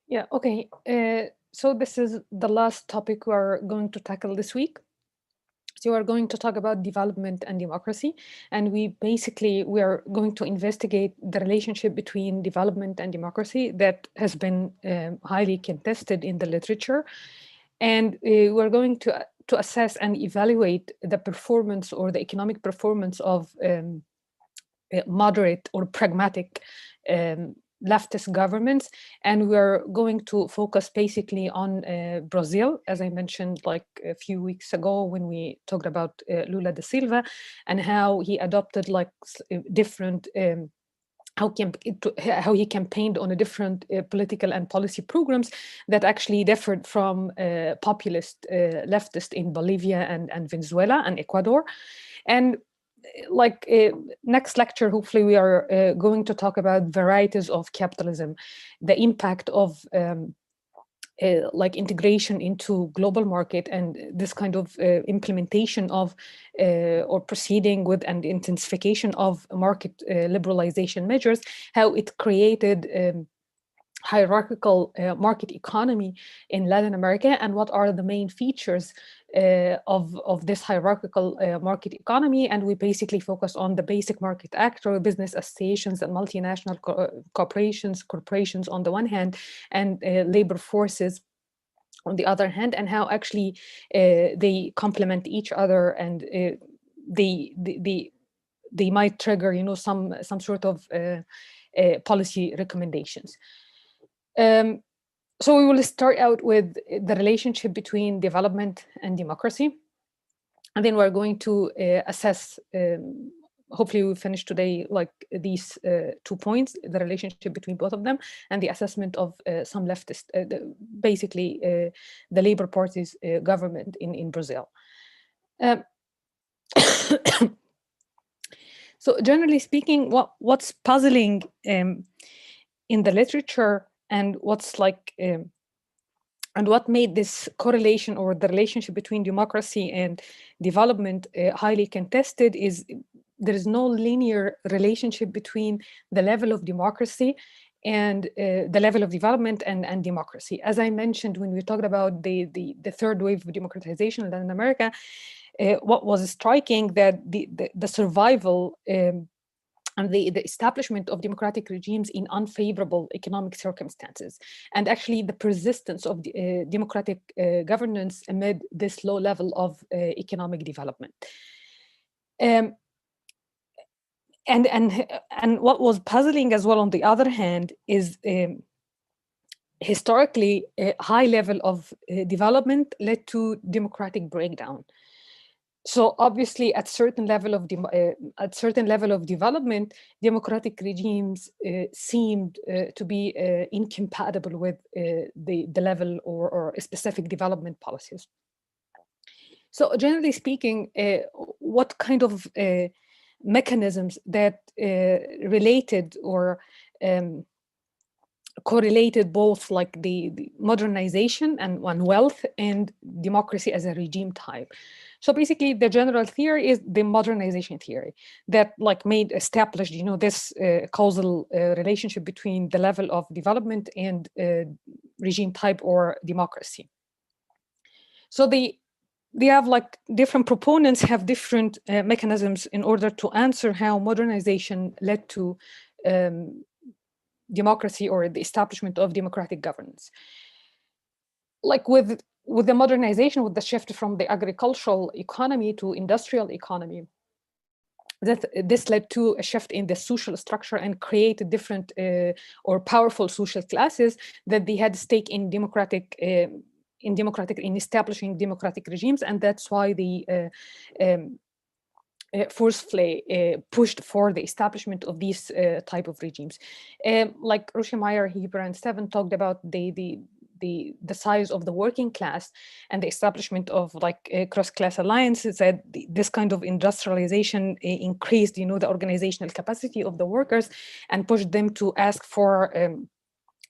Yeah, okay. So this is the last topic we're going to tackle this week. So we're going to talk about development and democracy, and we are going to investigate the relationship between development and democracy that has been highly contested in the literature, and we're going to assess and evaluate the performance or the economic performance of moderate or pragmatic leftist governments. And we're going to focus basically on Brazil, as I mentioned like a few weeks ago when we talked about Lula da Silva and how he adopted like different how he campaigned on a different political and policy programs that actually differed from populist leftist in Bolivia and Venezuela and Ecuador. And like next lecture, hopefully we are going to talk about varieties of capitalism, the impact of like integration into global market and this kind of implementation of or proceeding with and intensification of market liberalization measures, how it created hierarchical market economy in Latin America, and what are the main features of this hierarchical market economy. And we basically focus on the basic market actor, business associations and multinational corporations on the one hand, and labor forces on the other hand, and how actually they complement each other, and they might trigger, you know, some sort of policy recommendations. So we will start out with the relationship between development and democracy, and then we're going to assess. Hopefully, we finish today like these 2 points: the relationship between both of them, and the assessment of some leftist, basically the Labour Party's government in Brazil. So, generally speaking, what's puzzling in the literature, and what's like and what made this correlation or the relationship between democracy and development highly contested is there is no linear relationship between the level of democracy and the level of development and democracy. As I mentioned when we talked about the third wave of democratization in Latin America, what was striking that the survival and the establishment of democratic regimes in unfavorable economic circumstances, and actually the persistence of the, democratic governance amid this low level of economic development. And what was puzzling as well, on the other hand, is historically a high level of development led to democratic breakdown. So obviously, at certain level of development, democratic regimes seemed to be incompatible with the level or specific development policies. So generally speaking, what kind of mechanisms that related or correlated both like the modernization and wealth and democracy as a regime type. So basically, the general theory is the modernization theory that like made established, you know, this causal relationship between the level of development and regime type or democracy. So they have like different proponents have different mechanisms in order to answer how modernization led to democracy or the establishment of democratic governance. Like with the modernization, with the shift from the agricultural economy to industrial economy, that this led to a shift in the social structure and created different or powerful social classes that they had stake in in establishing democratic regimes, and that's why the forcefully pushed for the establishment of these type of regimes. Like Ruschemeyer, Heber, and Steven talked about the size of the working class and the establishment of like cross-class alliances, that this kind of industrialization increased, you know, the organizational capacity of the workers and pushed them to ask for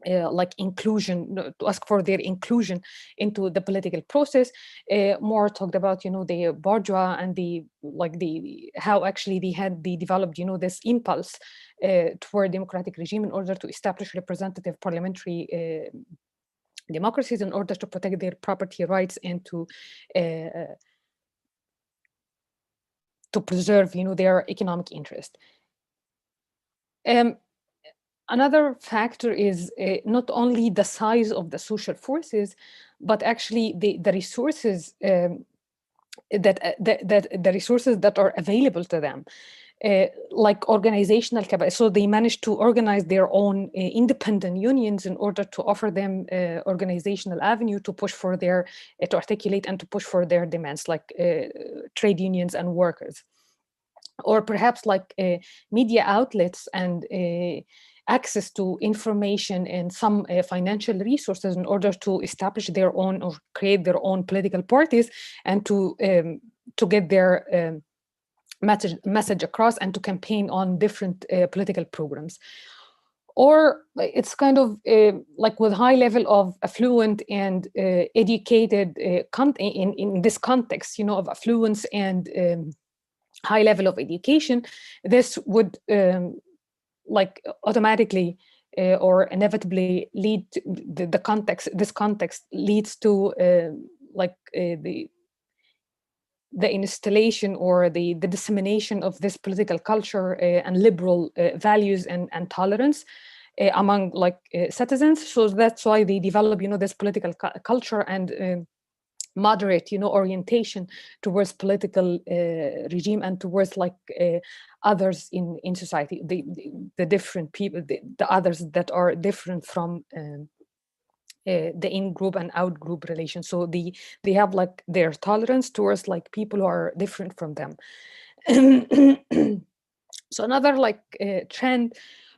like inclusion, to ask for their inclusion into the political process. More talked about, you know, the bourgeois and the how actually they developed, you know, this impulse toward democratic regime in order to establish representative parliamentary democracies in order to protect their property rights and to preserve, their economic interest. Another factor is not only the size of the social forces, but actually the resources that the resources that are available to them, like organizational capacity. So they managed to organize their own independent unions in order to offer them organizational avenue to push for their, to articulate and to push for their demands, like trade unions and workers. Or perhaps like media outlets and access to information and some financial resources in order to establish their own or create their own political parties and to get their message across and to campaign on different political programs. Or it's kind of like with high level of affluent and educated in this context, of affluence and high level of education, this would like automatically or inevitably lead to the context. This context leads to the installation or the dissemination of this political culture and liberal values and tolerance among citizens. So that's why they develop, this political culture and moderate, orientation towards political regime and towards others in society, the different people, the others that are different from the in-group and out-group relations. So they have their tolerance towards people who are different from them. So another trend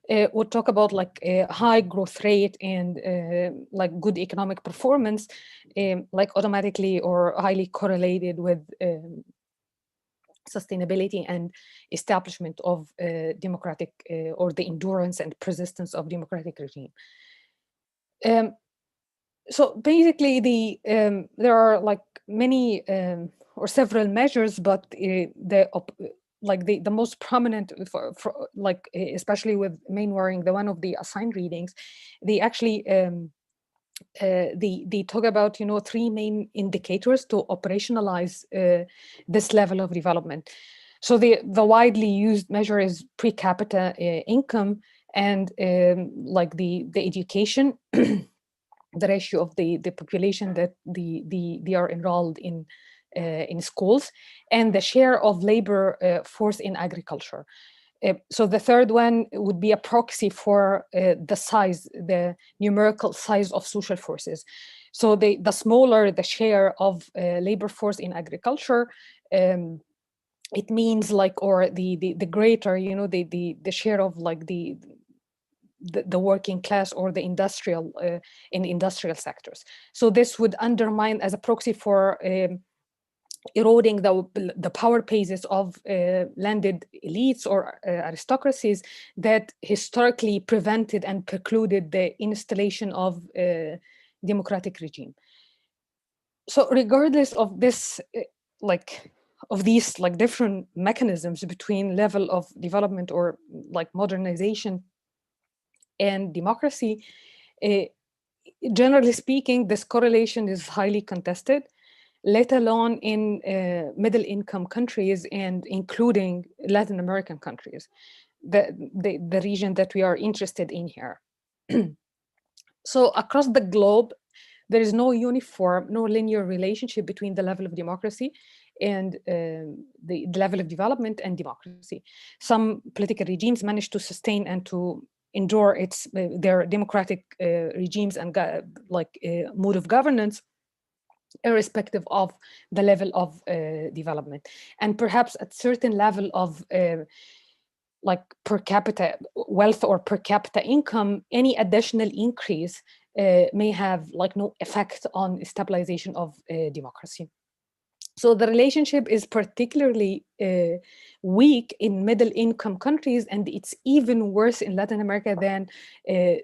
would talk about high growth rate and good economic performance, automatically or highly correlated with sustainability and establishment of democratic or the endurance and persistence of democratic regime. So basically, there are many or several measures, but the most prominent for especially with Mainwaring, the one of the assigned readings, they actually they talk about three main indicators to operationalize this level of development. So the widely used measure is per capita income and the education. The ratio of the population that they are enrolled in schools, and the share of labor force in agriculture. So the third one would be a proxy for the size, the numerical size of social forces. So the smaller the share of labor force in agriculture, it means or the greater, the share of the working class or the industrial in industrial sectors. So this would undermine as a proxy for eroding the power bases of landed elites or aristocracies that historically prevented and precluded the installation of democratic regime. So regardless of this, of these different mechanisms between level of development or modernization and democracy, generally speaking, this correlation is highly contested, let alone in middle income countries and including Latin American countries, the region that we are interested in here. So across the globe, there is no uniform, no linear relationship between the level of democracy and the level of development and democracy. Some political regimes manage to sustain and to endure their democratic regimes and mode of governance, irrespective of the level of development. And perhaps at certain level of per capita wealth or per capita income, any additional increase may have no effect on stabilization of democracy. So the relationship is particularly weak in middle income countries, and it's even worse in Latin America than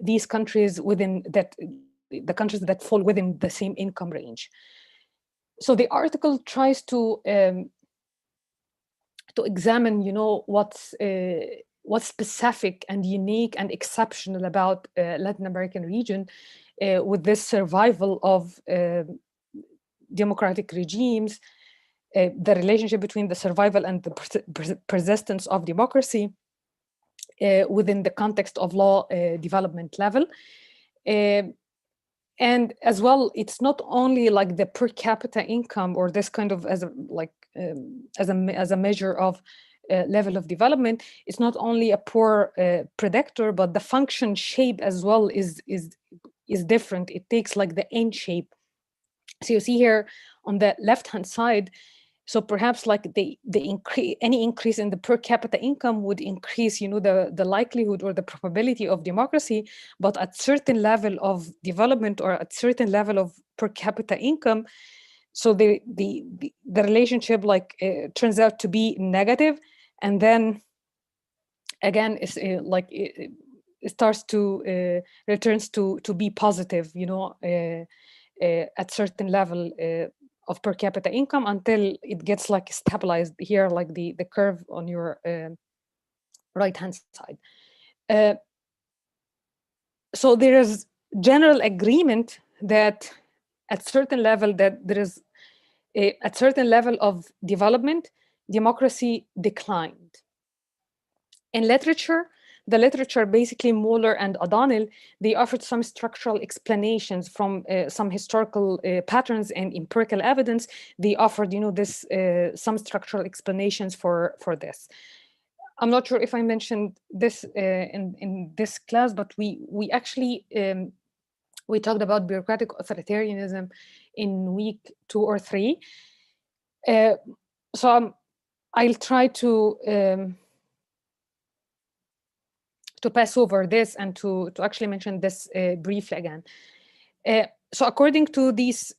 these countries within that, the countries that fall within the same income range. So the article tries to examine, what's specific and unique and exceptional about Latin American region, with this survival of democratic regimes, the relationship between the survival and the persistence of democracy within the context of law development level. And as well, it's not only like the per capita income or this kind of as a measure of level of development. It's not only a poor predictor, but the function shape as well is different. It takes like the N shape. So you see here on the left-hand side, so perhaps like the increase, any increase in the per capita income would increase, the likelihood or the probability of democracy. But at certain level of development or at certain level of per capita income, so the relationship turns out to be negative, and then again it's it starts to returns to be positive, at certain level of per capita income until it gets like stabilized here, like the curve on your right hand side. So there is general agreement that at certain level that there is at certain level of development, democracy declined. In literature, the literature, basically Muller and O'Donnell, they offered some structural explanations from some historical patterns and empirical evidence. They offered, this some structural explanations for this. I'm not sure if I mentioned this in this class, but we actually we talked about bureaucratic authoritarianism in week 2 or 3. So I'll try to pass over this and to actually mention this briefly again. So according to these,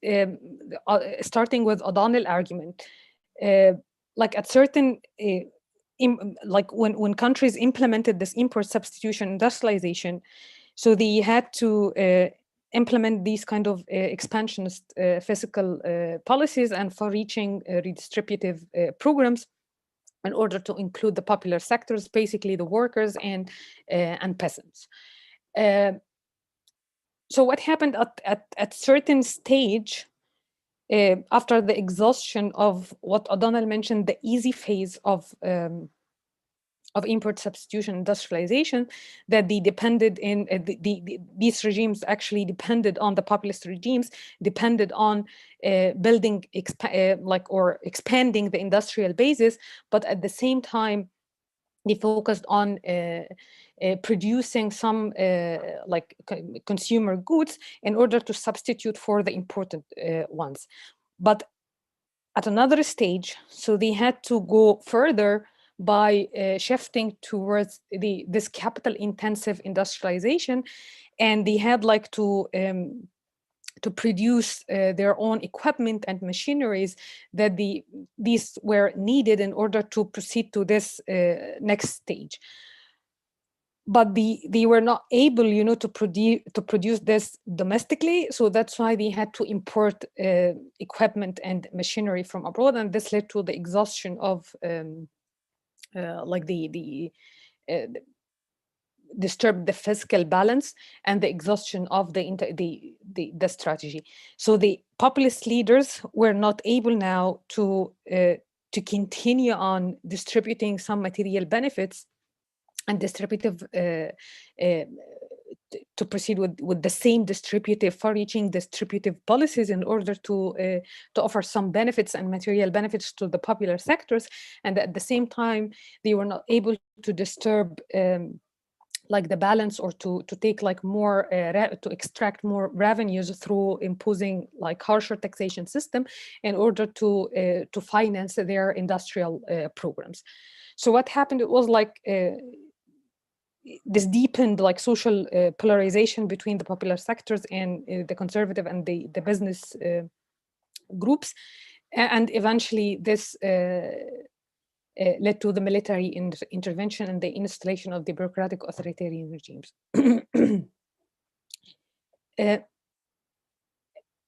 starting with O'Donnell argument, like at certain, like when countries implemented this import substitution industrialization, so they had to implement these kind of expansionist fiscal policies and far-reaching redistributive programs in order to include the popular sectors, basically the workers and peasants. So what happened at certain stage, after the exhaustion of what O'Donnell mentioned, the easy phase of import substitution industrialization, that they depended in these regimes actually depended on the populist regimes, depended on building or expanding the industrial basis, but at the same time they focused on producing some consumer goods in order to substitute for the important ones. But at another stage, so they had to go further by shifting towards this capital intensive industrialization, and they had to produce their own equipment and machineries that these were needed in order to proceed to this next stage. But they were not able, to produce this domestically, so that's why they had to import equipment and machinery from abroad, and this led to the exhaustion of disturb the fiscal balance and the exhaustion of the strategy. So the populist leaders were not able now to continue on distributing some material benefits and distributive to proceed with the same distributive, far-reaching distributive policies in order to offer some benefits and material benefits to the popular sectors, and at the same time they were not able to disturb the balance or to take more to extract more revenues through imposing harsher taxation system in order to finance their industrial programs. So what happened? It was this deepened social polarization between the popular sectors and the conservative and the business groups, and eventually this led to the military intervention and the installation of the bureaucratic authoritarian regimes.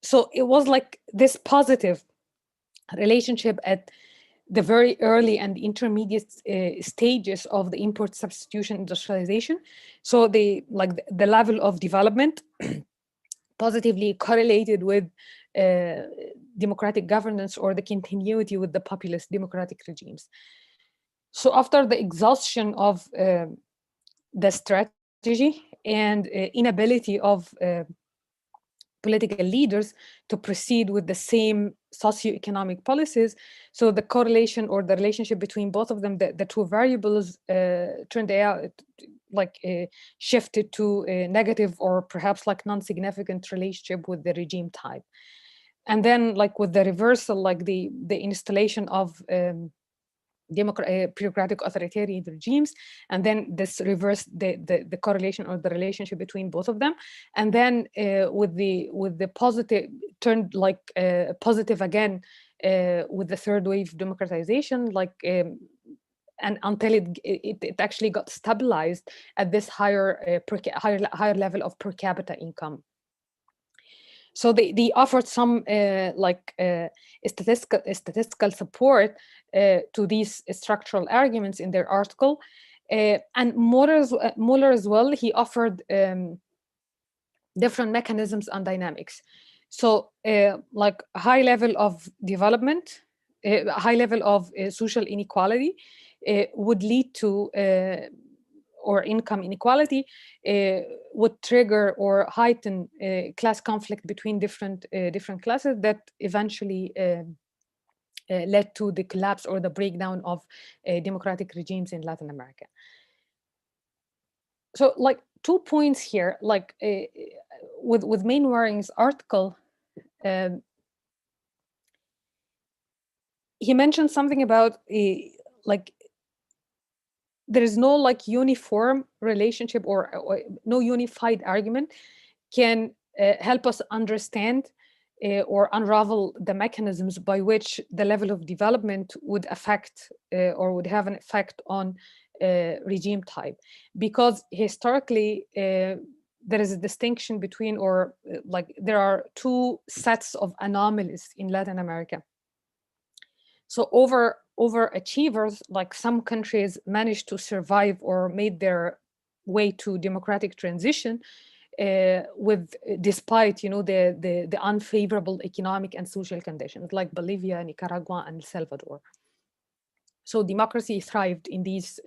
So it was this positive relationship at the very early and intermediate stages of the import substitution industrialization. So the level of development positively correlated with democratic governance or the continuity with the populist democratic regimes. So after the exhaustion of the strategy and inability of political leaders to proceed with the same socioeconomic policies. So the correlation or the relationship between both of them, the two variables turned out like shifted to a negative or perhaps like non-significant relationship with the regime type. And then like with the reversal, like the installation of bureaucratic authoritarian regimes, and then this reversed the correlation or the relationship between both of them, and then with the positive turned like positive again with the third wave democratization, like and until it actually got stabilized at this higher level of per capita income. So they offered some statistical support to these structural arguments in their article. And Muller as well, he offered different mechanisms and dynamics. So like a high level of development, a high level of social inequality would lead to or income inequality would trigger or heighten class conflict between different classes that eventually led to the collapse or the breakdown of democratic regimes in Latin America. So like 2 points here, like with Mainwaring's article, he mentioned something about like there is no like uniform relationship or no unified argument can help us understand or unravel the mechanisms by which the level of development would affect or would have an effect on regime type. Because historically, there is a distinction between, or like there are two sets of anomalies in Latin America. So overachievers, like some countries managed to survive or made their way to democratic transition with despite the unfavorable economic and social conditions, like Bolivia, Nicaragua, and El Salvador. So democracy thrived in these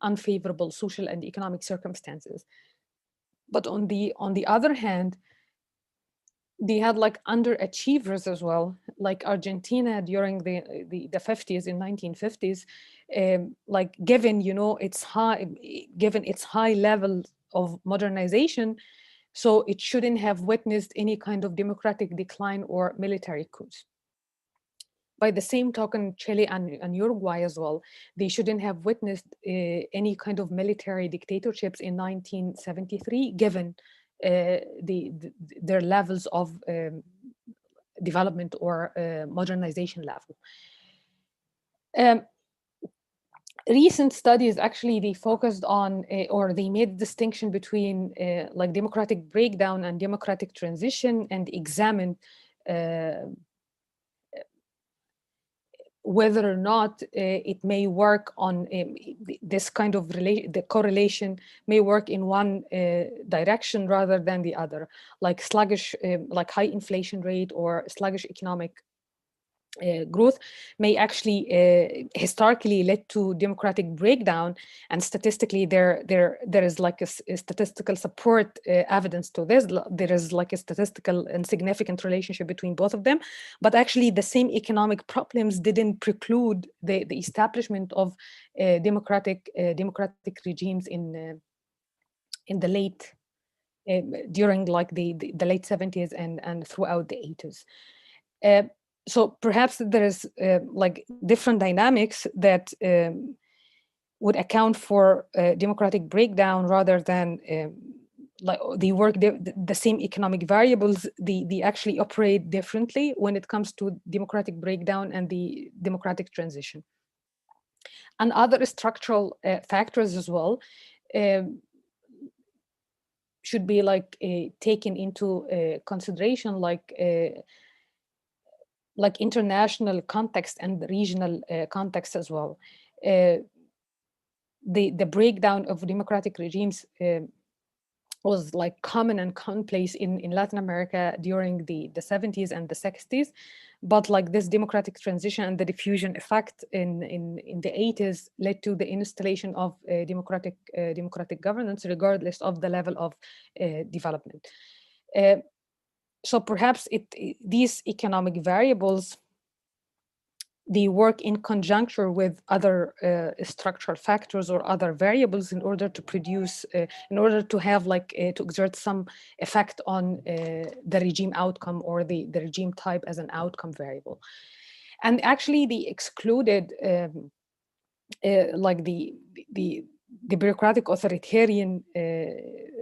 unfavorable social and economic circumstances. But on the other hand, they had like underachievers as well, like Argentina during the 50s, in 1950s, like given its high level of modernization, so it shouldn't have witnessed any kind of democratic decline or military coups. By the same token, Chile and Uruguay as well, they shouldn't have witnessed any kind of military dictatorships in 1973, given their levels of development or modernization level. Recent studies actually, they focused on or they made distinction between like democratic breakdown and democratic transition, and examined whether or not it may work on this kind of the correlation may work in one direction rather than the other, like sluggish, like high inflation rate or sluggish economic growth may actually historically led to democratic breakdown, and statistically there is like a statistical support evidence to this. There is like a statistical and significant relationship between both of them, but actually the same economic problems didn't preclude the establishment of democratic regimes in the late during like the late 70s and throughout the 80s. So perhaps there is like different dynamics that would account for democratic breakdown rather than like they work the same economic variables. They actually operate differently when it comes to democratic breakdown and the democratic transition. And other structural factors as well should be like taken into consideration, like international context and regional context as well. The breakdown of democratic regimes was like common and commonplace in Latin America during the 70s and the 60s. But like this democratic transition and the diffusion effect in the 80s led to the installation of democratic governance, regardless of the level of development. Uh, so perhaps these economic variables, they work in conjuncture with other structural factors or other variables in order to produce, in order to have like, to exert some effect on the regime outcome or the regime type as an outcome variable. And actually the excluded, like the bureaucratic authoritarian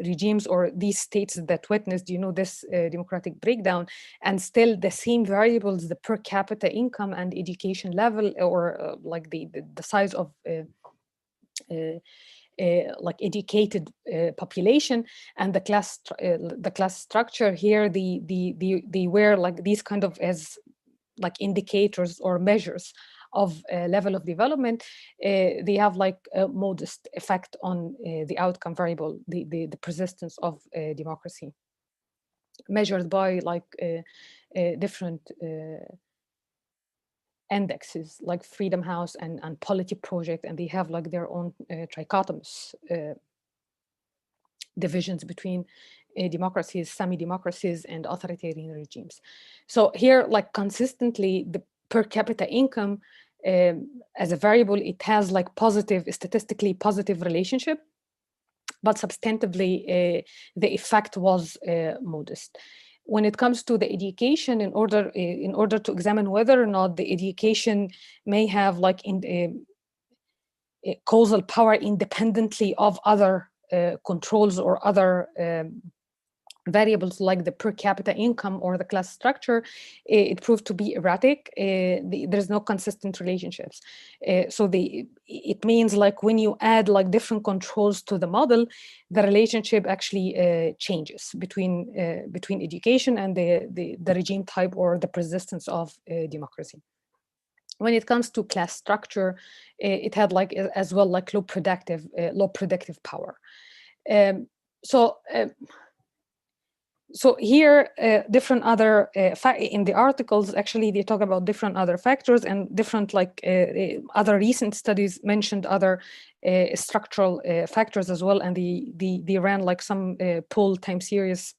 regimes or these states that witnessed, this democratic breakdown, and still the same variables, the per capita income and education level, or like the size of like educated population and the class structure here, they were like these kind of as like indicators or measures of level of development. They have like a modest effect on the outcome variable, the persistence of democracy, measured by like different indexes like Freedom House and Polity Project, and they have like their own trichotomous divisions between democracies, semi-democracies, and authoritarian regimes. So here, like consistently, the per capita income as a variable, it has like positive, statistically positive relationship, but substantively the effect was modest. When it comes to the education, in order to examine whether or not the education may have like causal power independently of other controls or other variables like the per capita income or the class structure, it proved to be erratic. There's no consistent relationships. So it means like when you add like different controls to the model, the relationship actually changes between education and the regime type or the persistence of democracy. When it comes to class structure, it had like as well like low predictive power. So here, different other in the articles, actually, they talk about different other factors and different like other recent studies mentioned other structural factors as well, and they ran like some pool time series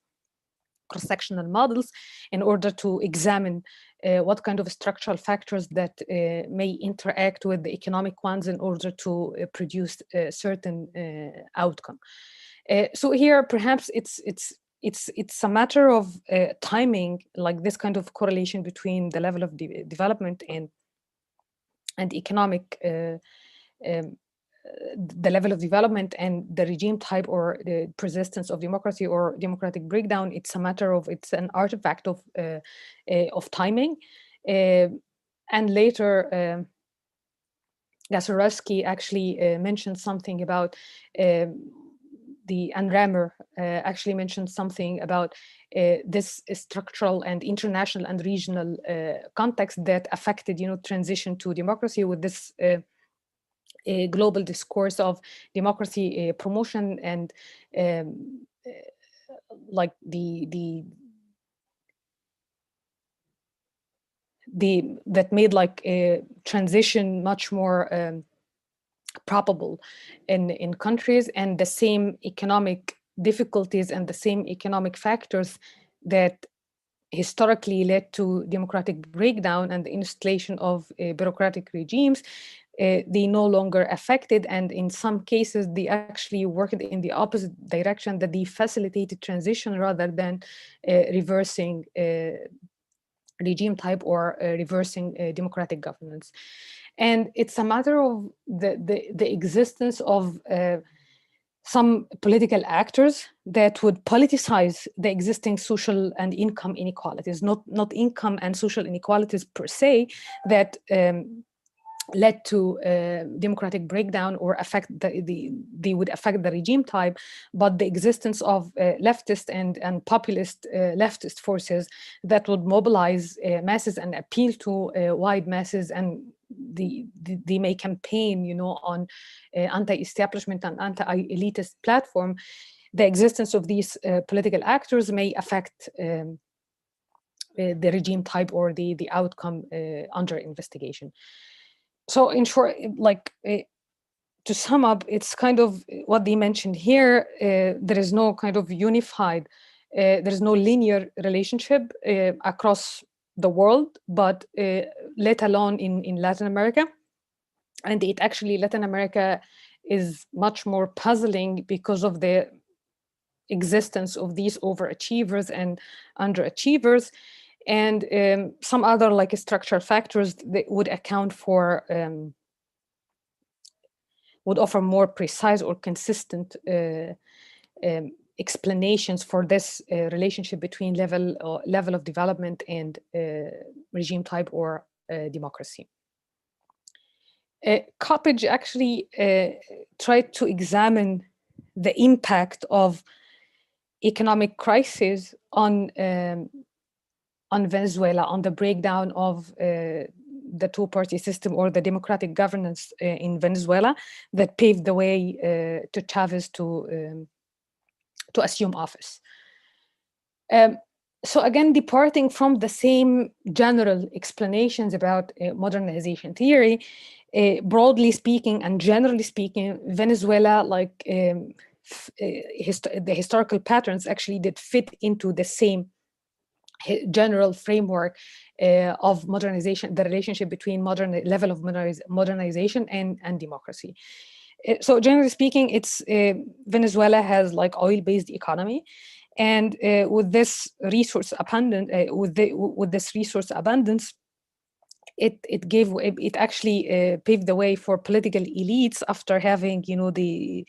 cross-sectional models in order to examine what kind of structural factors that may interact with the economic ones in order to produce a certain outcome. So here, perhaps it's a matter of timing, like this kind of correlation between the level of development and economic the level of development and the regime type or the persistence of democracy or democratic breakdown. It's a matter of, it's an artifact of timing. And later, Gasorowski actually mentioned something about and Rammer actually mentioned something about this structural and international and regional context that affected, transition to democracy with this a global discourse of democracy promotion and like that made like a transition much more probable in countries, and the same economic difficulties and the same economic factors that historically led to democratic breakdown and the installation of bureaucratic regimes, they no longer affected, and in some cases they actually worked in the opposite direction, that they facilitated transition rather than reversing regime type or reversing democratic governance. And it's a matter of the existence of some political actors that would politicize the existing social and income inequalities, not income and social inequalities per se, that led to democratic breakdown or affect they would affect the regime type, but the existence of leftist and populist leftist forces that would mobilize masses and appeal to wide masses, and they may campaign, on anti-establishment and anti-elitist platform, the existence of these political actors may affect the regime type or the outcome under investigation. So in short, to sum up, it's kind of what they mentioned here. There is no kind of unified, there is no linear relationship across the world, but let alone in Latin America. And it actually, Latin America is much more puzzling because of the existence of these overachievers and underachievers, and some other structural factors that would account for would offer more precise or consistent explanations for this relationship between level of development and regime type or democracy. Coppage actually tried to examine the impact of economic crisis on Venezuela, on the breakdown of the two-party system or the democratic governance in Venezuela that paved the way to Chavez to assume office. So again, departing from the same general explanations about modernization theory, broadly speaking and generally speaking, Venezuela, the historical patterns actually did fit into the same general framework of modernization, the relationship between level of modernization and democracy. So generally speaking, it's Venezuela has oil-based economy, and with this resource abundance, it actually paved the way for political elites after having the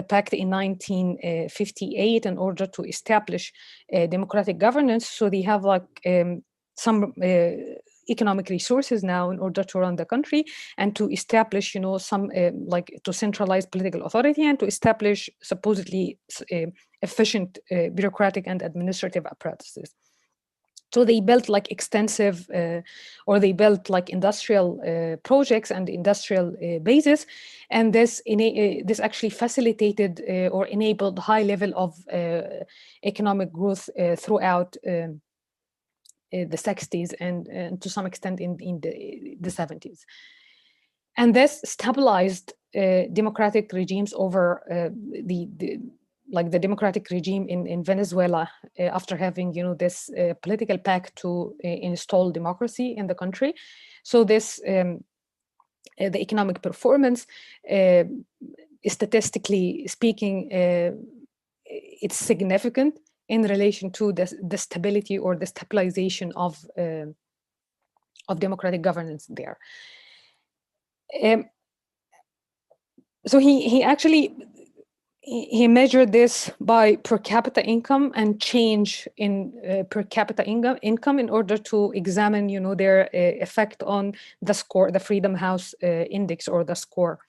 pact in 1958 in order to establish democratic governance. So they have some economic resources now in order to run the country and to establish, some to centralize political authority and to establish supposedly efficient bureaucratic and administrative apparatuses. So they built extensive, or they built industrial projects and industrial bases, and this actually facilitated or enabled high level of economic growth throughout the 60s and to some extent in the 70s. And this stabilized democratic regimes over the democratic regime in Venezuela after having this political pact to install democracy in the country. So this the economic performance, statistically speaking, it's significant in relation to the stability or the stabilization of democratic governance there. So he actually measured this by per capita income and change in per capita income in order to examine, their effect on the score, the Freedom House index or the score.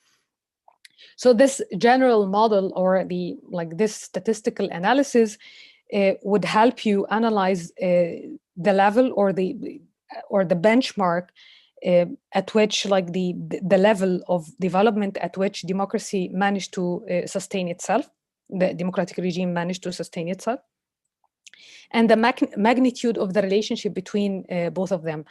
So this general model or this statistical analysis would help you analyze the level or the benchmark at which the level of development at which democracy managed to sustain itself, the democratic regime managed to sustain itself, and the magnitude of the relationship between both of them,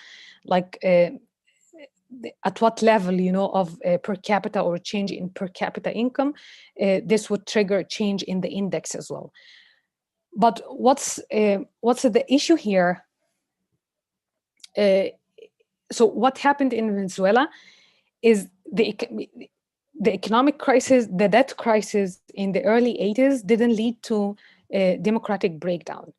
at what level, of per capita or change in per capita income, this would trigger change in the index as well. But what's the issue here? So what happened in Venezuela is the economic crisis, the debt crisis in the early 80s didn't lead to a democratic breakdown.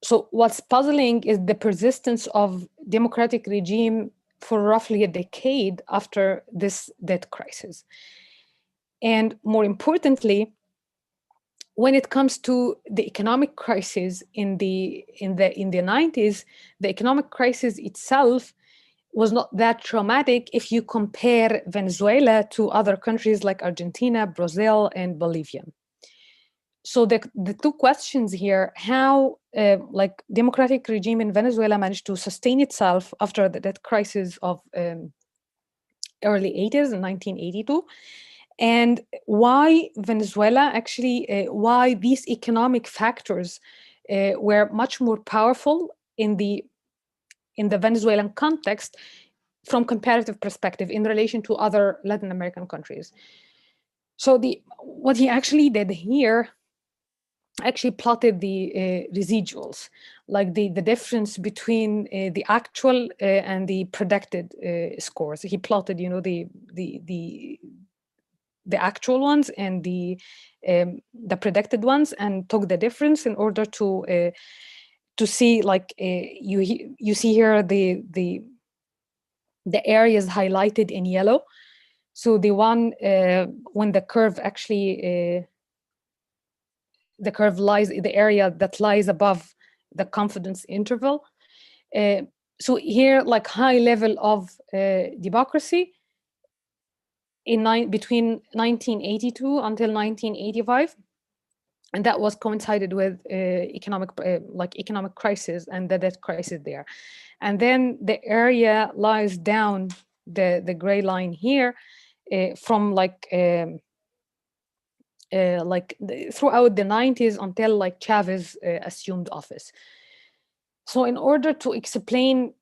So what's puzzling is the persistence of democratic regime for roughly a decade after this debt crisis. And more importantly, when it comes to the economic crisis in the 90s, the economic crisis itself was not that traumatic if you compare Venezuela to other countries like Argentina, Brazil, and Bolivia. So the two questions here: how like democratic regime in Venezuela managed to sustain itself after the debt crisis of early 80s in 1982, and why Venezuela actually, why these economic factors were much more powerful in the Venezuelan context from comparative perspective in relation to other Latin American countries. So what he actually did here, actually plotted the residuals, like the difference between the actual and the predicted scores. He plotted, you know, the actual ones and the predicted ones, and took the difference in order to see, like you see here the areas highlighted in yellow. So the one when the curve actually the curve lies, the area that lies above the confidence interval. So here, like high level of democracy between 1982 until 1985, and that was coincided with economic crisis and the debt crisis there. And then the area lies down the gray line here from throughout the 90s until like Chavez assumed office. So in order to explain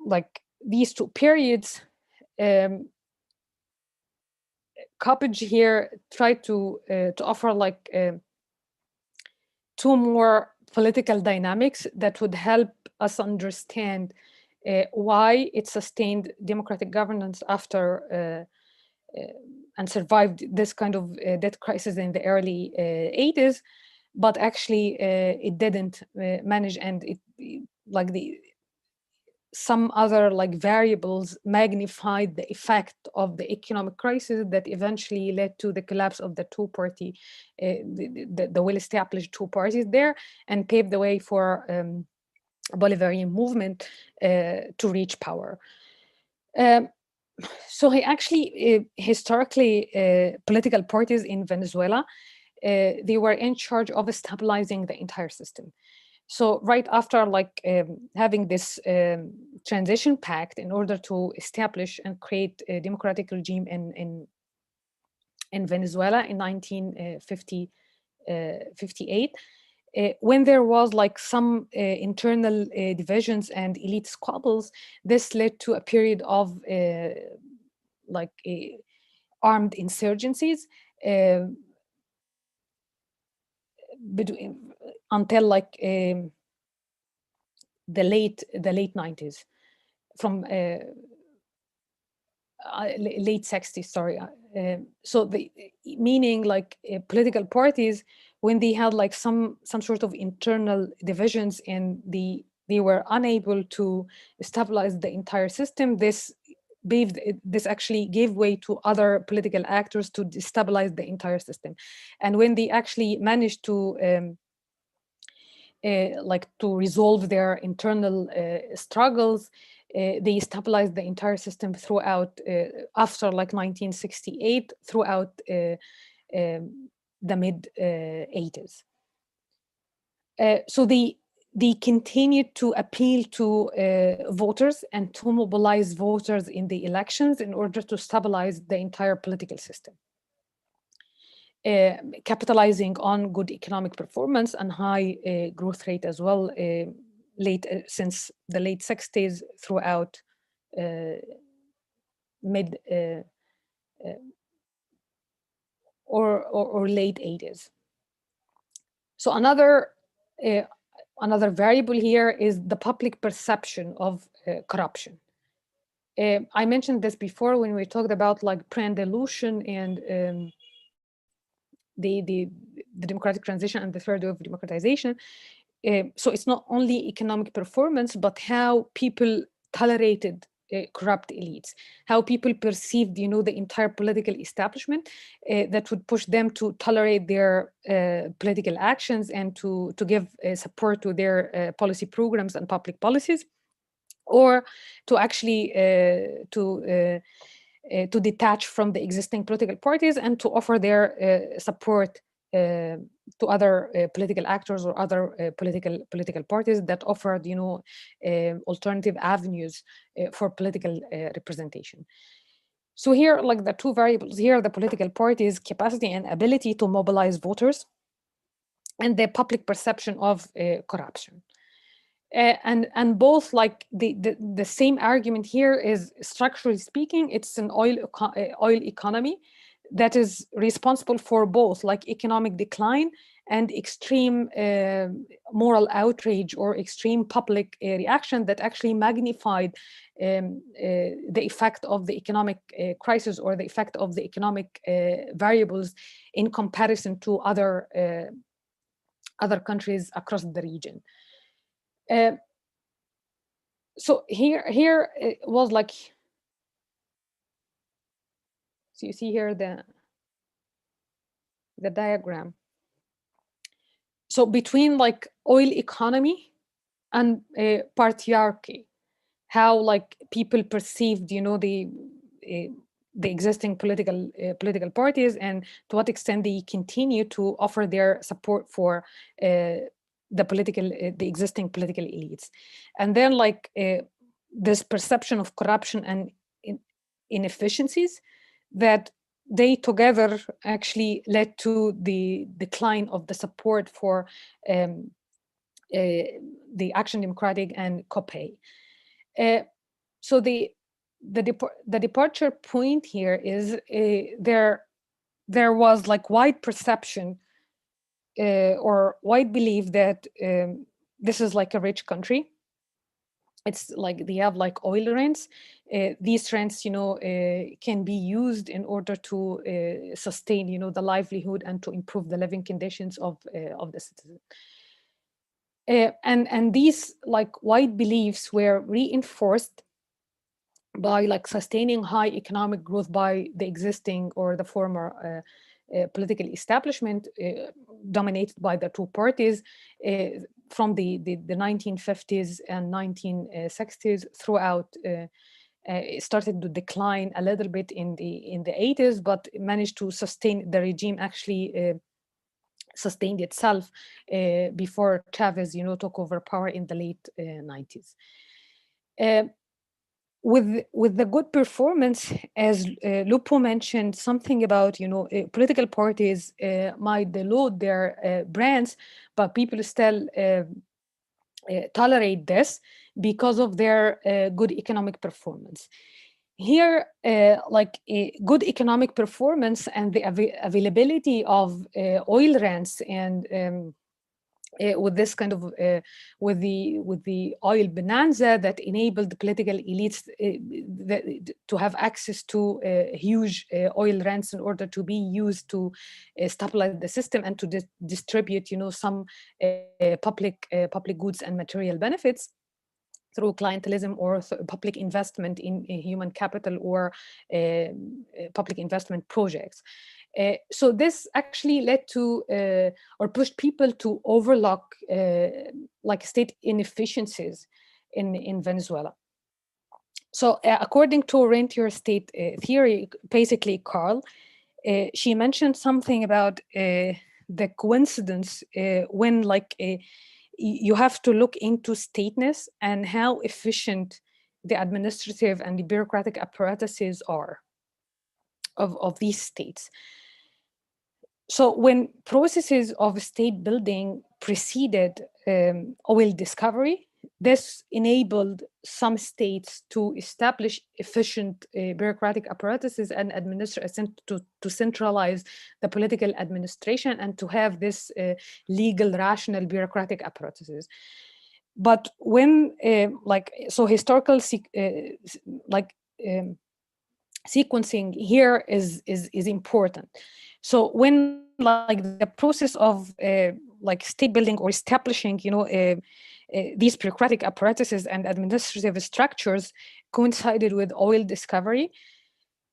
like these two periods, Coppage here tried to offer like two more political dynamics that would help us understand why it sustained democratic governance after and survived this kind of debt crisis in the early 80s, but actually it didn't manage, and some other like variables magnified the effect of the economic crisis that eventually led to the collapse of the two-party, the well-established two parties there, and paved the way for Bolivarian movement to reach power. So he actually, historically, political parties in Venezuela, they were in charge of stabilizing the entire system. So right after like having this transition pact in order to establish and create a democratic regime in Venezuela in 1958, when there was like some internal divisions and elite squabbles, this led to a period of armed insurgencies until like the late 90s, from late 60s, sorry. So the meaning like political parties, when they had like some sort of internal divisions and they were unable to stabilize the entire system, this actually gave way to other political actors to destabilize the entire system. And when they actually managed to to resolve their internal struggles, they stabilized the entire system throughout, after like 1968, throughout the mid 80s. So they continued to appeal to voters and to mobilize voters in the elections in order to stabilize the entire political system. Capitalizing on good economic performance and high growth rate as well, since the late 60s throughout mid or late 80s. So another variable here is the public perception of corruption. I mentioned this before when we talked about like pre-delusion and the democratic transition and the third wave of democratization. So it's not only economic performance, but how people tolerated corrupt elites, how people perceived, you know, the entire political establishment that would push them to tolerate their political actions and to give support to their policy programs and public policies, or to actually to detach from the existing political parties and to offer their support to other political actors or other political parties that offered, alternative avenues for political representation. So here, like the two variables here, the political parties' capacity and ability to mobilize voters, and the public perception of corruption. And both, like the same argument here is, structurally speaking, it's an oil economy that is responsible for both like economic decline and extreme moral outrage or extreme public reaction that actually magnified the effect of the economic crisis or the effect of the economic variables in comparison to other countries across the region. So here it was like, so you see here the diagram. So between like oil economy and patriarchy, how like people perceived, the existing political parties, and to what extent they continue to offer their support for the existing political elites, and then like this perception of corruption and inefficiencies that they together actually led to the decline of the support for the Action Democratic and COPE. So the departure point here is there was like wide perception or wide belief that this is like a rich country. It's like they have like oil rents. These rents, can be used in order to sustain, the livelihood and to improve the living conditions of the citizen. And these like wide beliefs were reinforced by like sustaining high economic growth by the existing or the former political establishment dominated by the two parties from the 1950s and 1960s throughout. It started to decline a little bit in the 80s, but managed to sustain. The regime actually sustained itself before Chavez, took over power in the late 90s. With the good performance, as Lupo mentioned, something about political parties might dilute their brands, but people still tolerate this because of their good economic performance. Here, like a good economic performance and the availability of oil rents and with this kind of with the oil bonanza that enabled the political elites to have access to huge oil rents in order to be used to stabilize the system and to distribute, some public goods and material benefits through clientelism or public investment in human capital or public investment projects. So this actually led to or pushed people to overlook like state inefficiencies in Venezuela. So according to rentier state theory, basically, Carl, she mentioned something about the coincidence when like you have to look into stateness and how efficient the administrative and the bureaucratic apparatuses are of these states. So when processes of state building preceded oil discovery, this enabled some states to establish efficient bureaucratic apparatuses and to centralize the political administration and to have this legal, rational bureaucratic apparatuses. But when, historical sequencing here is important. So when like the process of like state building or establishing, these bureaucratic apparatuses and administrative structures coincided with oil discovery,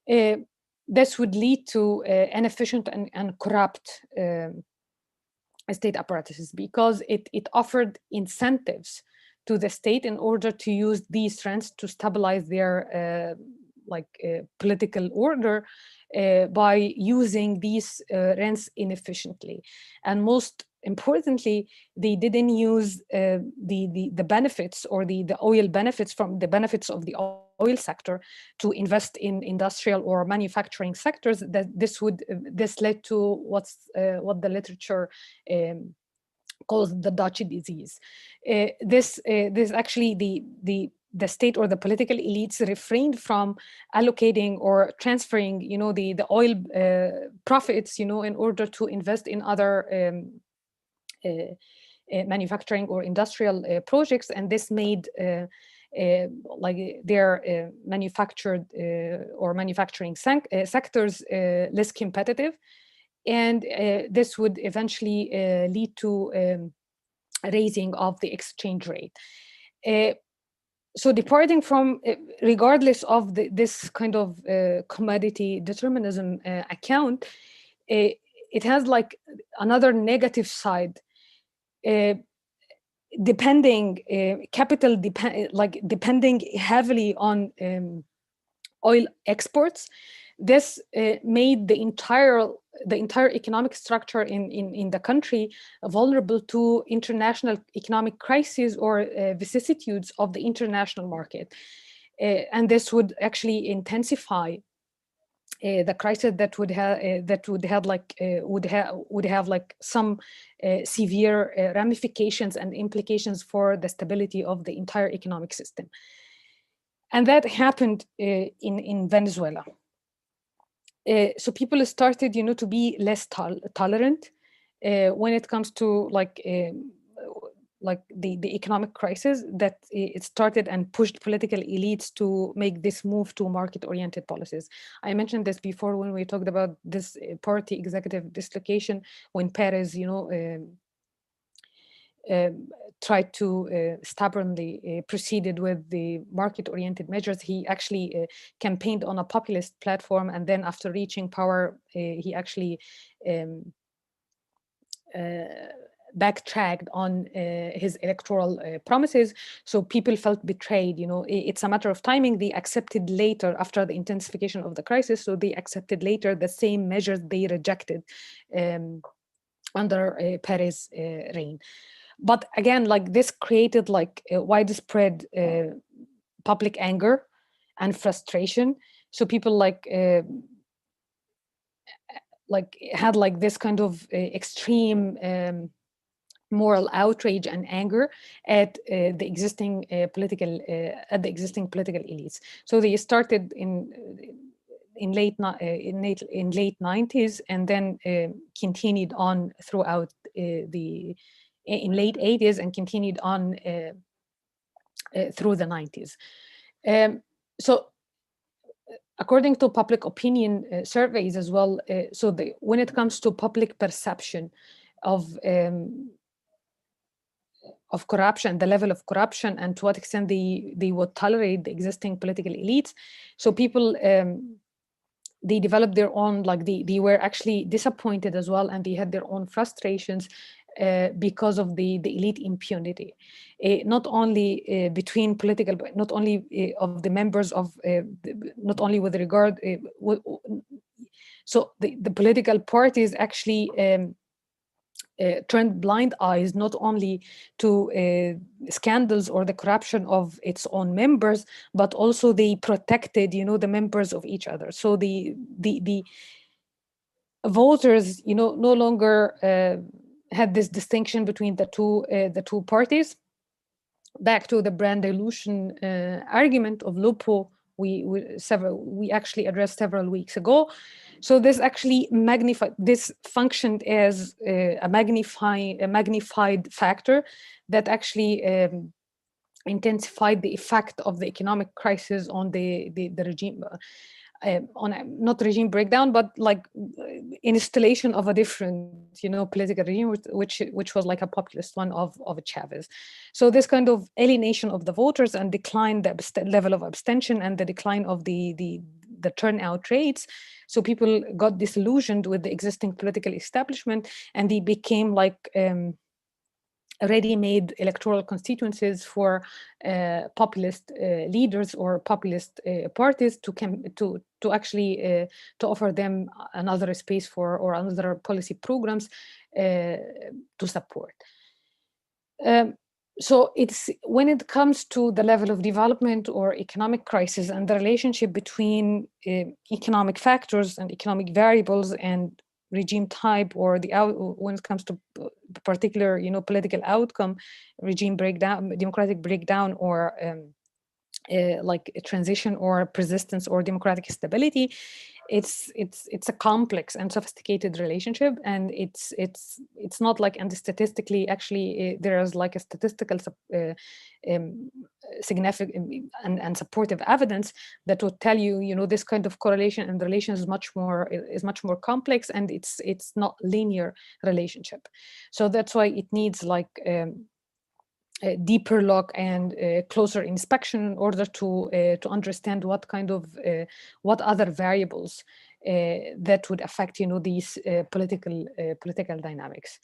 this would lead to inefficient and corrupt state apparatuses because it offered incentives to the state in order to use these trends to stabilize their political order by using these rents inefficiently. And most importantly, they didn't use the benefits, or the oil benefits, from the benefits of the oil sector, to invest in industrial or manufacturing sectors. That this led to what the literature calls the Dutch disease. This actually, the state or the political elites refrained from allocating or transferring, the oil profits, in order to invest in other manufacturing or industrial projects, and this made like their manufactured or manufacturing sectors less competitive, and this would eventually lead to raising of the exchange rate. So departing from, regardless of this kind of commodity determinism account, it has like another negative side. Depending depending heavily on oil exports, this made the entire economic structure in the country vulnerable to international economic crises or vicissitudes of the international market, and this would actually intensify the crisis that would have like some severe ramifications and implications for the stability of the entire economic system. And that happened in Venezuela. So people started, to be less tolerant when it comes to the economic crisis, that it started and pushed political elites to make this move to market-oriented policies. I mentioned this before when we talked about this party executive dislocation, when Perez, tried to stubbornly proceeded with the market-oriented measures. He actually campaigned on a populist platform, and then after reaching power, he actually backtracked on his electoral promises. So people felt betrayed. It's a matter of timing. They accepted later, after the intensification of the crisis, so they accepted later the same measures they rejected under Perez reign. But again, this created a widespread public anger and frustration. So people had this kind of extreme moral outrage and anger at the existing political elites. So they started in late 90s, and then continued on throughout in late 80s, and continued on through the 90s. So according to public opinion surveys as well, when it comes to public perception of corruption, the level of corruption, and to what extent they would tolerate the existing political elites, so people they developed their own, they were actually disappointed as well, and they had their own frustrations because of the elite impunity, not only between political, not only of the members of, not only with regard, so the political parties actually turned blind eyes not only to scandals or the corruption of its own members, but also they protected, the members of each other. So the voters, no longer had this distinction between the two parties. Back to the brand dilution argument of Lupo, we actually addressed several weeks ago. So this actually functioned as a magnified factor that actually intensified the effect of the economic crisis on the regime, on not regime breakdown, but installation of a different, political regime, which was like a populist one of Chavez. So this kind of alienation of the voters and decline the level of abstention and the decline of the turnout rates. So people got disillusioned with the existing political establishment, and they became ready-made electoral constituencies for populist leaders or populist parties to actually to offer them another space for or another policy programs to support. So it's when it comes to the level of development or economic crisis and the relationship between economic factors and economic variables and regime type, or when it comes to particular political outcome, regime breakdown, democratic breakdown, or like a transition or persistence or democratic stability, it's a complex and sophisticated relationship, and it's not like, and statistically actually there is like a statistical significant and supportive evidence that would tell you this kind of correlation and relation is much more complex, and it's not linear relationship. So that's why it needs like a deeper look and closer inspection in order to understand what kind of what other variables that would affect these political dynamics.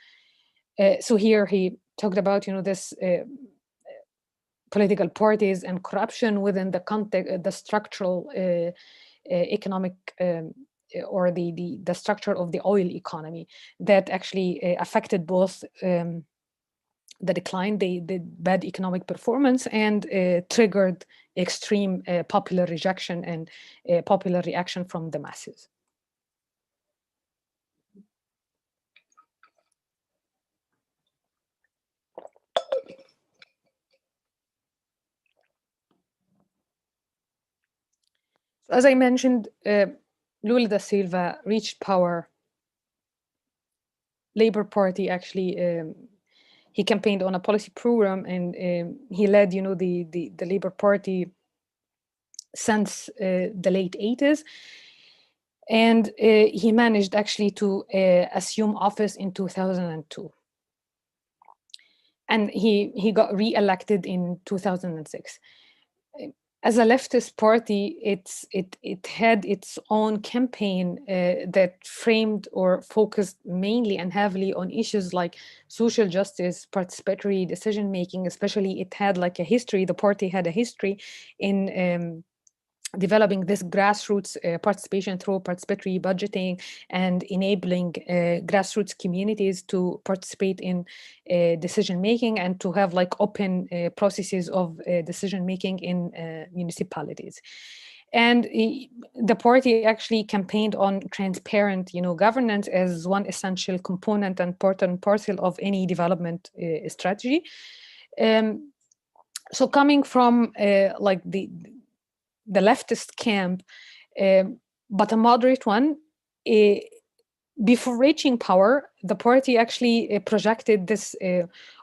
So here he talked about this political parties and corruption within the context, the structural economic or the structure of the oil economy that actually affected both the decline, the bad economic performance, and triggered extreme popular rejection and popular reaction from the masses. As I mentioned, Lula da Silva reached power. Labour Party actually he campaigned on a policy program, and he led the Labour Party since the late 80s, and he managed actually to assume office in 2002, and he got re-elected in 2006. As a leftist party, it had its own campaign that framed or focused mainly and heavily on issues like social justice, participatory decision making. Especially, it had like a history. The party had a history in developing this grassroots participation through participatory budgeting and enabling grassroots communities to participate in decision making and to have like open processes of decision making in municipalities. And the party actually campaigned on transparent, governance as one essential component and part and parcel of any development strategy. So coming from like the leftist camp, but a moderate one, before reaching power, the party actually projected this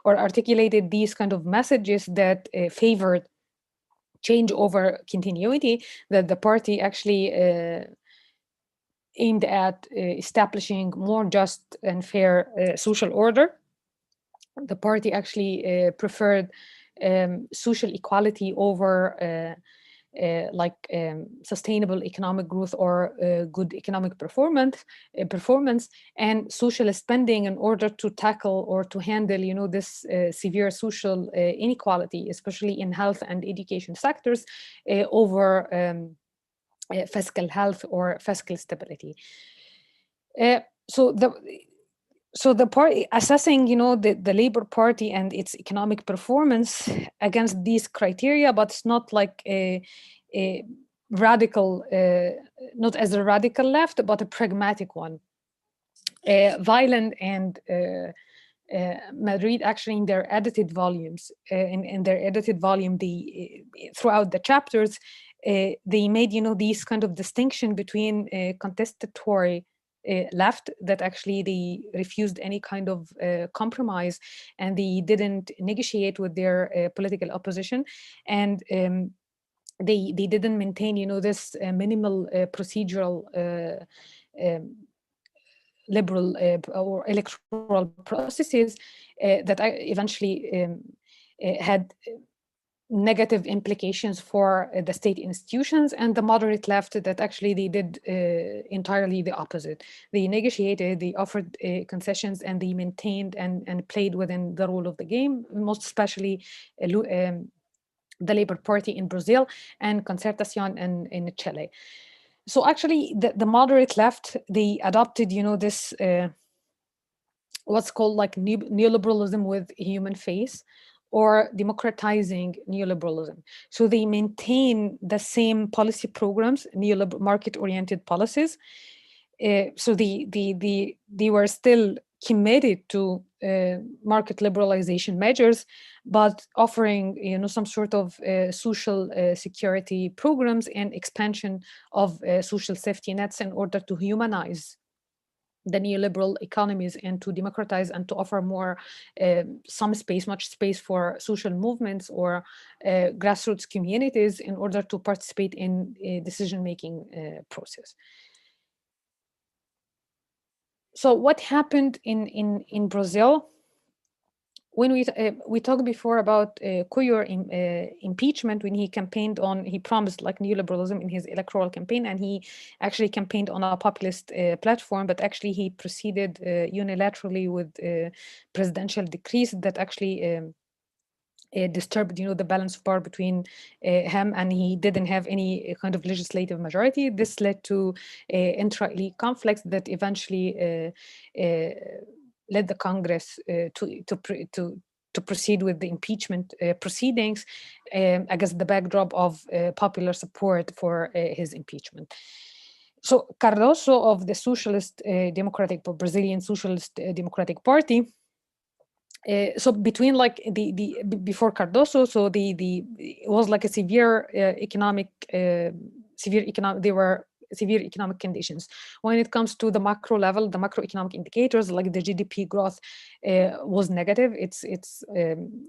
or articulated these kind of messages that favored change over continuity, that the party actually aimed at establishing more just and fair social order. The party actually preferred social equality over sustainable economic growth or good economic performance, and social spending in order to tackle or to handle, this severe social inequality, especially in health and education sectors, over fiscal health or fiscal stability. So the party assessing, the Labour Party and its economic performance against these criteria, but it's not like a radical, not as a radical left, but a pragmatic one. Violent and Madrid actually in their edited volumes, in their edited volume, throughout the chapters, they made these kind of distinction between contestatory left, that actually they refused any kind of compromise, and they didn't negotiate with their political opposition, and they didn't maintain this minimal procedural liberal or electoral processes that eventually had negative implications for the state institutions, and the moderate left that actually they did entirely the opposite. They negotiated, they offered concessions, and they maintained and played within the rule of the game, most especially the Labour Party in Brazil and Concertación in Chile. So actually the moderate left, they adopted, this what's called like neoliberalism with a human face, or democratizing neoliberalism. So they maintain the same policy programs, neoliberal market-oriented policies. So they were still committed to market liberalization measures, but offering some sort of social security programs and expansion of social safety nets in order to humanize the neoliberal economies and to democratize and to offer more much space for social movements or grassroots communities in order to participate in a decision-making process. So what happened in Brazil? When we talked before about Cuellar impeachment, when he promised like neoliberalism in his electoral campaign, and he actually campaigned on a populist platform, but actually he proceeded unilaterally with presidential decrees that actually disturbed, the balance of power between him, and he didn't have any kind of legislative majority. This led to intra-elite conflicts that eventually led the Congress to proceed with the impeachment proceedings against the backdrop of popular support for his impeachment. So Cardoso of the Brazilian Socialist Democratic Party. So between like the before Cardoso, so it was like a severe economic conditions. When it comes to the macro level, the macroeconomic indicators like the GDP growth was negative.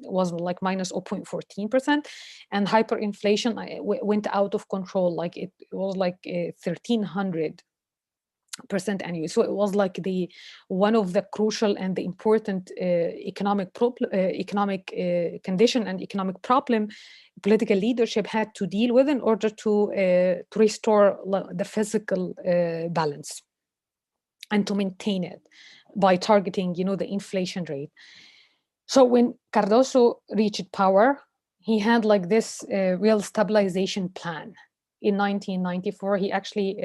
Was like minus 0.14%, and hyperinflation went out of control. Like it was like 1,300% annually. So it was like one of the crucial and the important economic condition and economic problem political leadership had to deal with in order to restore the physical balance and to maintain it by targeting, the inflation rate. So when Cardoso reached power, he had like this real stabilization plan. In 1994, he actually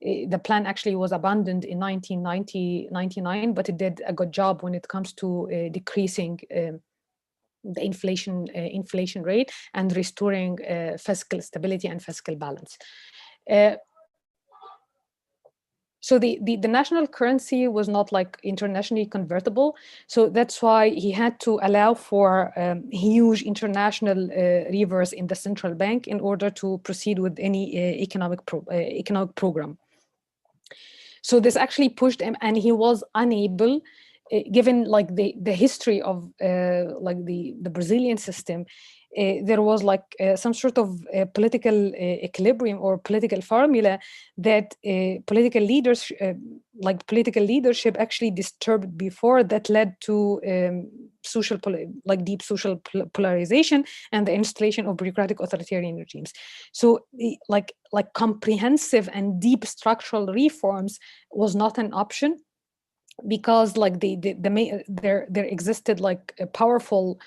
the plan actually was abandoned in 1999, but it did a good job when it comes to decreasing the inflation rate and restoring fiscal stability and fiscal balance. So the national currency was not like internationally convertible. So that's why he had to allow for huge international reverse in the central bank in order to proceed with any economic program. So this actually pushed him, and he was unable, given like the history of like the Brazilian system. There was like some sort of political equilibrium or political formula that political leadership actually disturbed before, that led to deep social polarization and the installation of bureaucratic authoritarian regimes. So like comprehensive and deep structural reforms was not an option, because like there existed like powerful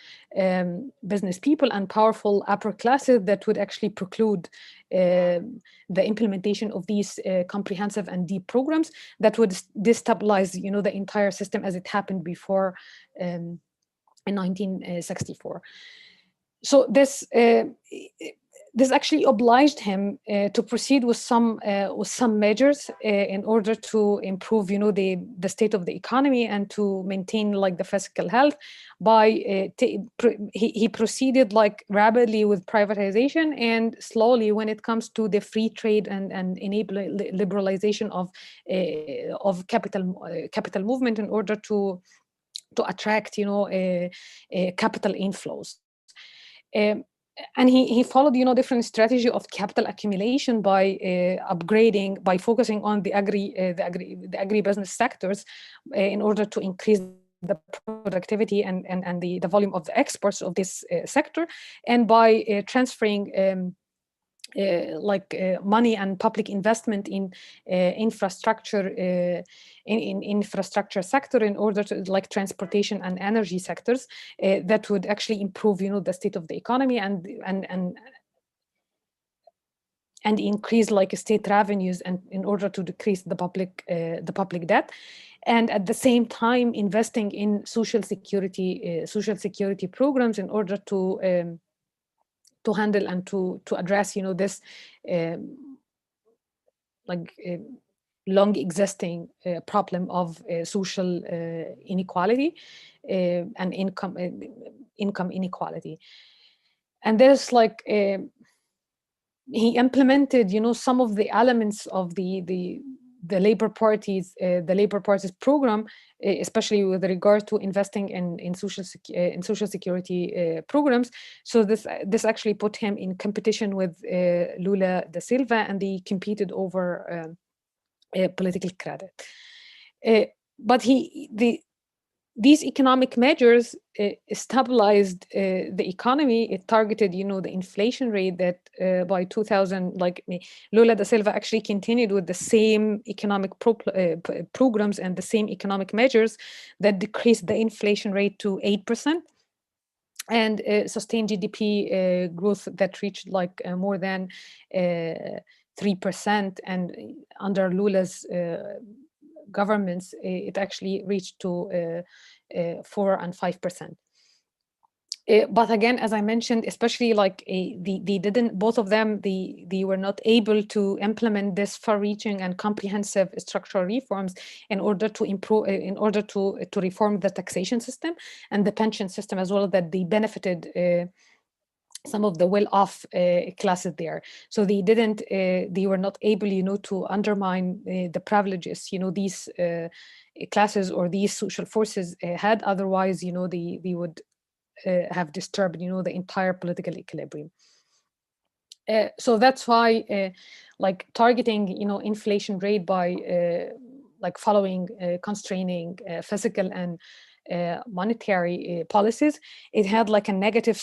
business people and powerful upper classes that would actually preclude the implementation of these comprehensive and deep programs that would destabilize, the entire system, as it happened before in 1964. So this actually obliged him to proceed with some measures in order to improve, the state of the economy and to maintain like the fiscal health. By he proceeded like rapidly with privatization, and slowly when it comes to the free trade and enabling liberalization of capital movement in order to attract, capital inflows. And he followed, different strategy of capital accumulation by focusing on the agribusiness sectors in order to increase the productivity and the volume of the exports of this sector, and by transferring money and public investment in infrastructure in infrastructure sector, in order to, like, transportation and energy sectors, that would actually improve, the state of the economy, and increase, like, state revenues, and in order to decrease the public debt, and at the same time investing in social security programs in order to handle and to address, this long existing problem of social inequality and income inequality. And there's like he implemented, some of the elements of the Labor Party's program, especially with regard to investing in social security programs. So this actually put him in competition with Lula da Silva, and they competed over political credit. But these economic measures stabilized the economy. It targeted, the inflation rate that by 2000, Lula da Silva actually continued with the same economic programs and the same economic measures that decreased the inflation rate to 8%, and sustained GDP growth that reached more than 3%. And under Lula's governments, it actually reached to 4 and 5%. But again, as I mentioned, especially they didn't, both of them, they were not able to implement this far-reaching and comprehensive structural reforms in order to improve, in order to reform the taxation system and the pension system as well, that they benefited some of the well-off classes there. So they didn't, they were not able, to undermine the privileges, these classes or these social forces had. Otherwise, they would have disturbed, the entire political equilibrium. So that's why, targeting, inflation rate by following constraining fiscal and monetary policies, it had a negative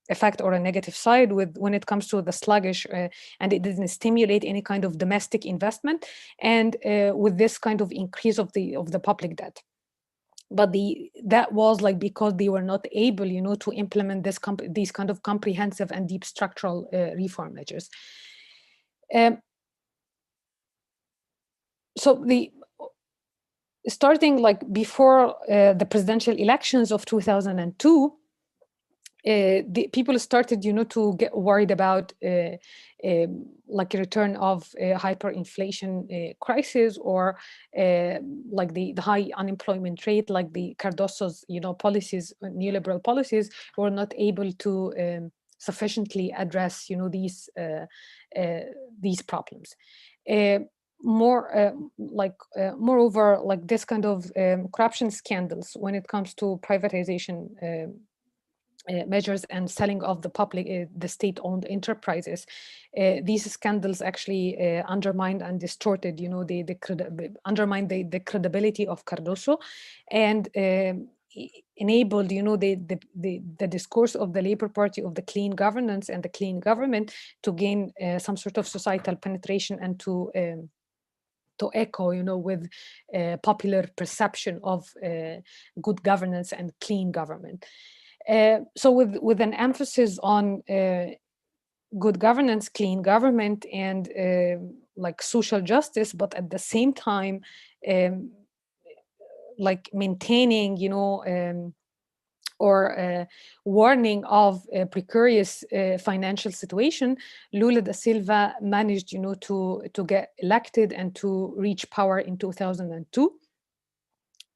effect or a negative side when it comes to the sluggish, and it didn't stimulate any kind of domestic investment, and with this kind of increase of the public debt. But that was because they were not able, to implement these kind of comprehensive and deep structural reform measures. So starting before the presidential elections of 2002, the people started, to get worried about a return of a hyperinflation crisis, or the high unemployment rate, the Cardoso's, policies, neoliberal policies, were not able to sufficiently address, these problems. Moreover, this kind of corruption scandals when it comes to privatization measures and selling of the state-owned enterprises, these scandals actually undermined and distorted, undermined the credibility of Cardoso, and enabled, the discourse of the Labour Party of the clean governance and the clean government to gain some sort of societal penetration, and to echo, with popular perception of good governance and clean government. So with an emphasis on good governance, clean government, and social justice, but at the same time maintaining, or warning of a precarious financial situation, Lula da Silva managed, to get elected and to reach power in 2002.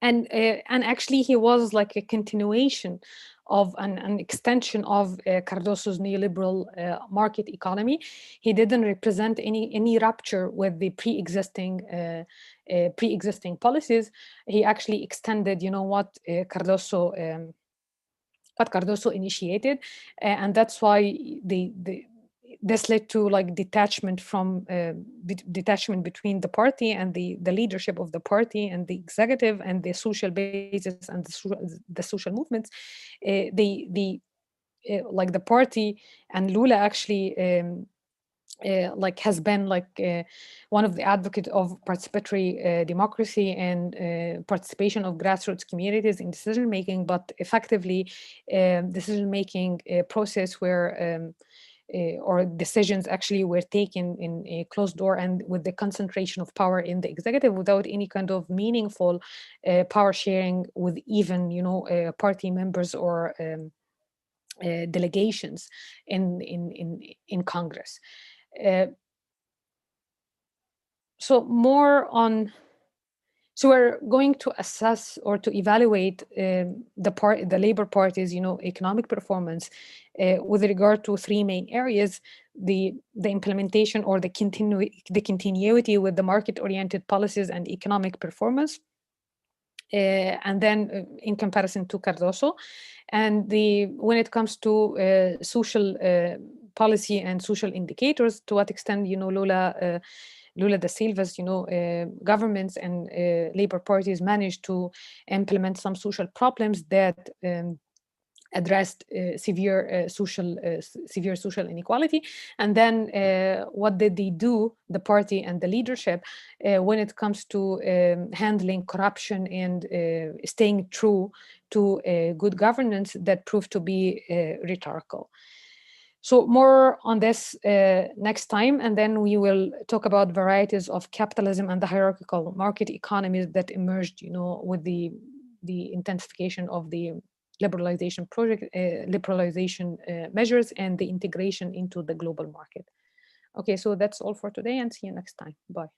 And actually, he was a continuation of an extension of Cardoso's neoliberal market economy. He didn't represent any rupture with the pre-existing policies. He actually extended, what Cardoso initiated, and that's why this led to like detachment from detachment between the party and the leadership of the party and the executive and the social basis and the social movements. Like the party and Lula actually like has been like one of the advocates of participatory democracy and participation of grassroots communities in decision making, but effectively decision making process where or decisions actually were taken in a closed door and with the concentration of power in the executive without any kind of meaningful power sharing with even party members or delegations in Congress. Uh, so more on, so we're going to assess or to evaluate the Labor Party's economic performance with regard to three main areas: the implementation or the continuity with the market-oriented policies and economic performance, and then in comparison to Cardoso, and when it comes to social policy and social indicators, to what extent Lula da Silva's governments and labor parties managed to implement some social problems that addressed severe social inequality, and then what did they do, the party and the leadership, when it comes to handling corruption and staying true to good governance that proved to be rhetorical. So more on this next time, and then we will talk about varieties of capitalism and the hierarchical market economies that emerged, with the intensification of the liberalization measures and the integration into the global market. Okay, so that's all for today, and see you next time. Bye.